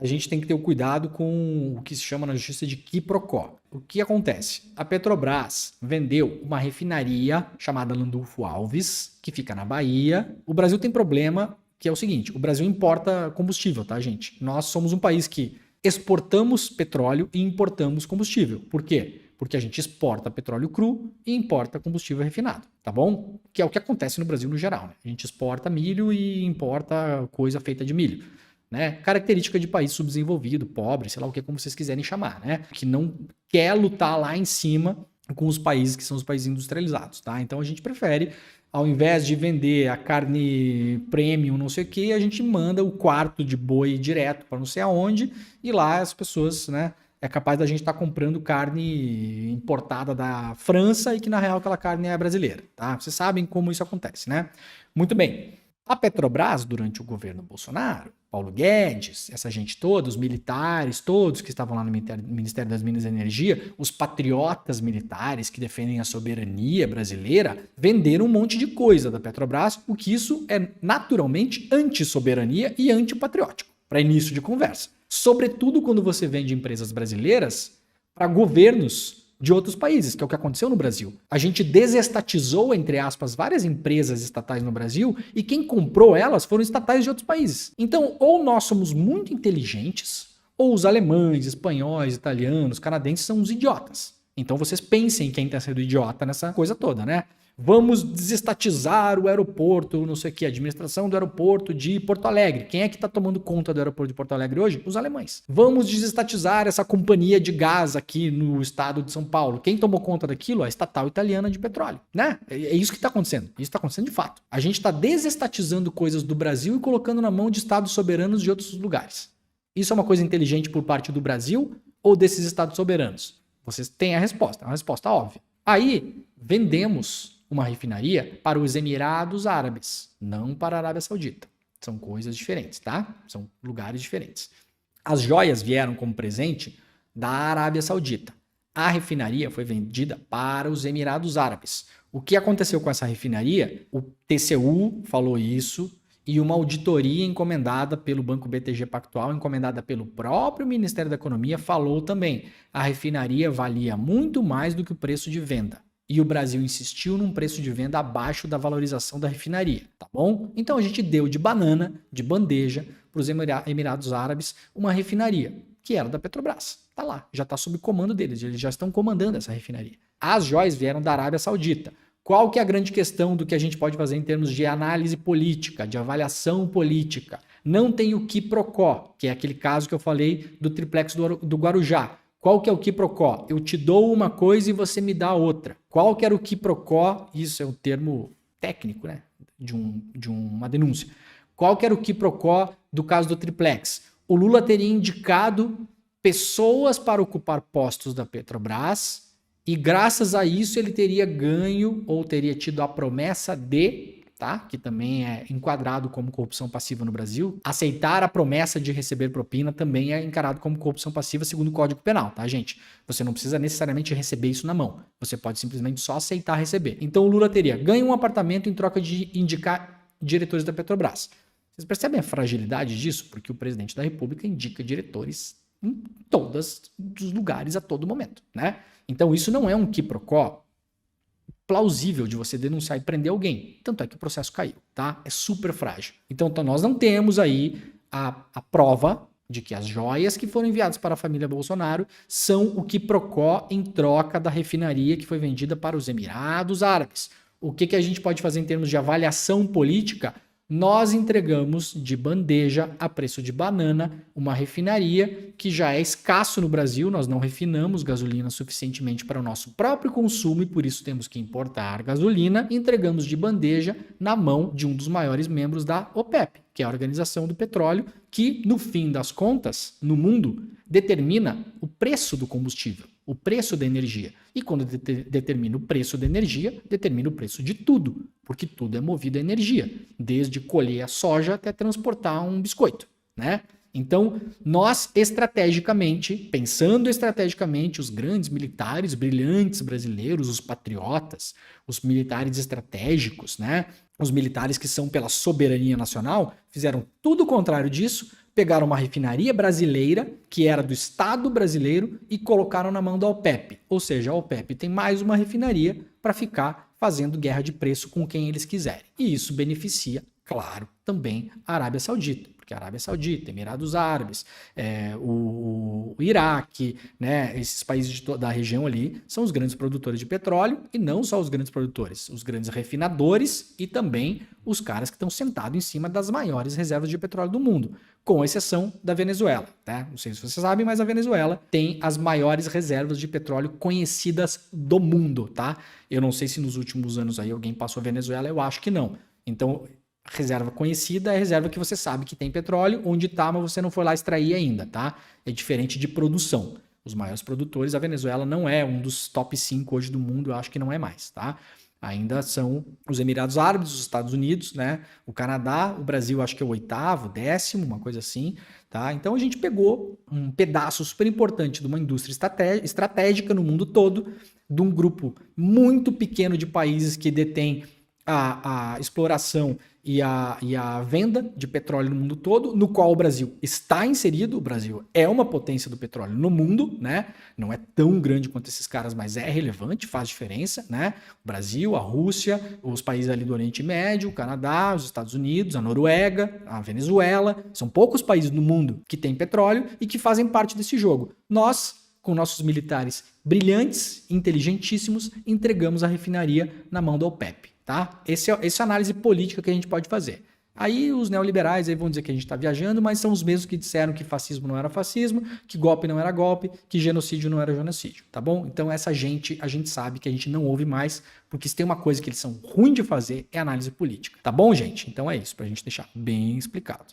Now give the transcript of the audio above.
a gente tem que ter o cuidado com o que se chama na justiça de quiprocó. O que acontece? A Petrobras vendeu uma refinaria chamada Landulfo Alves, que fica na Bahia. O Brasil tem problema, que é o seguinte, o Brasil importa combustível, tá, gente? Nós somos um país que exportamos petróleo e importamos combustível. Por quê? Porque a gente exporta petróleo cru e importa combustível refinado, tá bom? Que é o que acontece no Brasil no geral, né? A gente exporta milho e importa coisa feita de milho, né? Característica de país subdesenvolvido, pobre, sei lá o que, como vocês quiserem chamar, né? Que não quer lutar lá em cima com os países que são os países industrializados, tá? Então a gente prefere, ao invés de vender a carne premium, não sei o que, a gente manda o quarto de boi direto para não sei aonde e lá as pessoas, né? É capaz da gente estar comprando carne importada da França e que na real aquela carne é brasileira, tá? Vocês sabem como isso acontece, né? Muito bem. A Petrobras, durante o governo Bolsonaro, Paulo Guedes, essa gente toda, os militares, todos que estavam lá no Ministério das Minas e Energia, os patriotas militares que defendem a soberania brasileira, venderam um monte de coisa da Petrobras, o que isso é naturalmente anti-soberania e antipatriótico, para início de conversa. Sobretudo quando você vende empresas brasileiras para governos de outros países, que é o que aconteceu no Brasil. A gente desestatizou, entre aspas, várias empresas estatais no Brasil e quem comprou elas foram estatais de outros países. Então, ou nós somos muito inteligentes, ou os alemães, espanhóis, italianos, canadenses são uns idiotas. Então vocês pensem em quem está sendo idiota nessa coisa toda, né? Vamos desestatizar o aeroporto, não sei o que, administração do aeroporto de Porto Alegre. Quem é que está tomando conta do aeroporto de Porto Alegre hoje? Os alemães. Vamos desestatizar essa companhia de gás aqui no estado de São Paulo. Quem tomou conta daquilo? A estatal italiana de petróleo, né? É isso que está acontecendo. Isso está acontecendo de fato. A gente está desestatizando coisas do Brasil e colocando na mão de estados soberanos de outros lugares. Isso é uma coisa inteligente por parte do Brasil ou desses estados soberanos? Vocês têm a resposta. É uma resposta óbvia. Aí, vendemos uma refinaria para os Emirados Árabes, não para a Arábia Saudita. São coisas diferentes, tá? São lugares diferentes. As joias vieram como presente da Arábia Saudita. A refinaria foi vendida para os Emirados Árabes. O que aconteceu com essa refinaria? O TCU falou isso e uma auditoria encomendada pelo Banco BTG Pactual, encomendada pelo próprio Ministério da Economia, falou também. A refinaria valia muito mais do que o preço de venda. E o Brasil insistiu num preço de venda abaixo da valorização da refinaria, tá bom? Então a gente deu de banana, de bandeja, para os Emirados Árabes uma refinaria, que era da Petrobras. Tá lá, já está sob comando deles, eles já estão comandando essa refinaria. As joias vieram da Arábia Saudita. Qual que é a grande questão do que a gente pode fazer em termos de análise política, de avaliação política? Não tem o quiprocó, que é aquele caso que eu falei do triplex do Guarujá. Qual que é o quiprocó? Eu te dou uma coisa e você me dá outra. Qual que era o quiprocó? Isso é um termo técnico, né? De uma denúncia. Qual que era o quiprocó do caso do triplex? O Lula teria indicado pessoas para ocupar postos da Petrobras e graças a isso ele teria ganho ou teria tido a promessa de... Tá? Que também é enquadrado como corrupção passiva no Brasil. Aceitar a promessa de receber propina também é encarado como corrupção passiva segundo o Código Penal, tá, gente? Você não precisa necessariamente receber isso na mão. Você pode simplesmente só aceitar receber. Então o Lula teria ganho um apartamento em troca de indicar diretores da Petrobras. Vocês percebem a fragilidade disso? Porque o presidente da República indica diretores em todos os lugares a todo momento, né? Então isso não é um quiprocó plausível de você denunciar e prender alguém. Tanto é que o processo caiu, tá? É super frágil. Então nós não temos aí a prova de que as joias que foram enviadas para a família Bolsonaro são o quiprocó em troca da refinaria que foi vendida para os Emirados Árabes. O que a gente pode fazer em termos de avaliação política? Nós entregamos de bandeja a preço de banana uma refinaria que já é escasso no Brasil, nós não refinamos gasolina suficientemente para o nosso próprio consumo e por isso temos que importar gasolina. Entregamos de bandeja na mão de um dos maiores membros da OPEP, que é a Organização do Petróleo, que no fim das contas, no mundo, determina o preço do combustível, o preço da energia. E quando determina o preço da energia, determina o preço de tudo, porque tudo é movido a energia, desde colher a soja até transportar um biscoito, né? Então, nós estrategicamente, pensando estrategicamente, os grandes militares brilhantes brasileiros, os patriotas, os militares estratégicos, né? Os militares que são pela soberania nacional, fizeram tudo o contrário disso pegaram uma refinaria brasileira, que era do Estado brasileiro, e colocaram na mão da OPEP. Ou seja, a OPEP tem mais uma refinaria para ficar fazendo guerra de preço com quem eles quiserem. E isso beneficia, claro, também a Arábia Saudita. Porque a Arábia Saudita, Emirados Árabes, o Iraque, né, esses países da região ali são os grandes produtores de petróleo, e não só os grandes produtores, os grandes refinadores e também os caras que estão sentados em cima das maiores reservas de petróleo do mundo, com exceção da Venezuela. Tá? Não sei se vocês sabem, mas a Venezuela tem as maiores reservas de petróleo conhecidas do mundo. Tá? Eu não sei se nos últimos anos aí alguém passou a Venezuela, eu acho que não. Então, reserva conhecida é a reserva que você sabe que tem petróleo, onde tá, mas você não foi lá extrair ainda, tá? É diferente de produção. Os maiores produtores, a Venezuela não é um dos top 5 hoje do mundo, eu acho que não é mais, tá? Ainda são os Emirados Árabes, os Estados Unidos, né? O Canadá, o Brasil acho que é o 8º, 10º, uma coisa assim, tá? Então a gente pegou um pedaço super importante de uma indústria estratégica no mundo todo, de um grupo muito pequeno de países que detém a exploração e a venda de petróleo no mundo todo, no qual o Brasil está inserido. O Brasil é uma potência do petróleo no mundo, né? Não é tão grande quanto esses caras, mas é relevante, faz diferença, né? O Brasil, a Rússia, os países ali do Oriente Médio, o Canadá, os Estados Unidos, a Noruega, a Venezuela, são poucos países no mundo que têm petróleo e que fazem parte desse jogo. Nós, com nossos militares brilhantes, inteligentíssimos, entregamos a refinaria na mão da OPEP. Tá? Essa é a análise política que a gente pode fazer. Aí os neoliberais aí vão dizer que a gente está viajando, mas são os mesmos que disseram que fascismo não era fascismo, que golpe não era golpe, que genocídio não era genocídio, tá bom? Então essa gente, a gente sabe que a gente não ouve mais, porque se tem uma coisa que eles são ruins de fazer, é análise política, tá bom, gente? Então é isso, pra gente deixar bem explicado.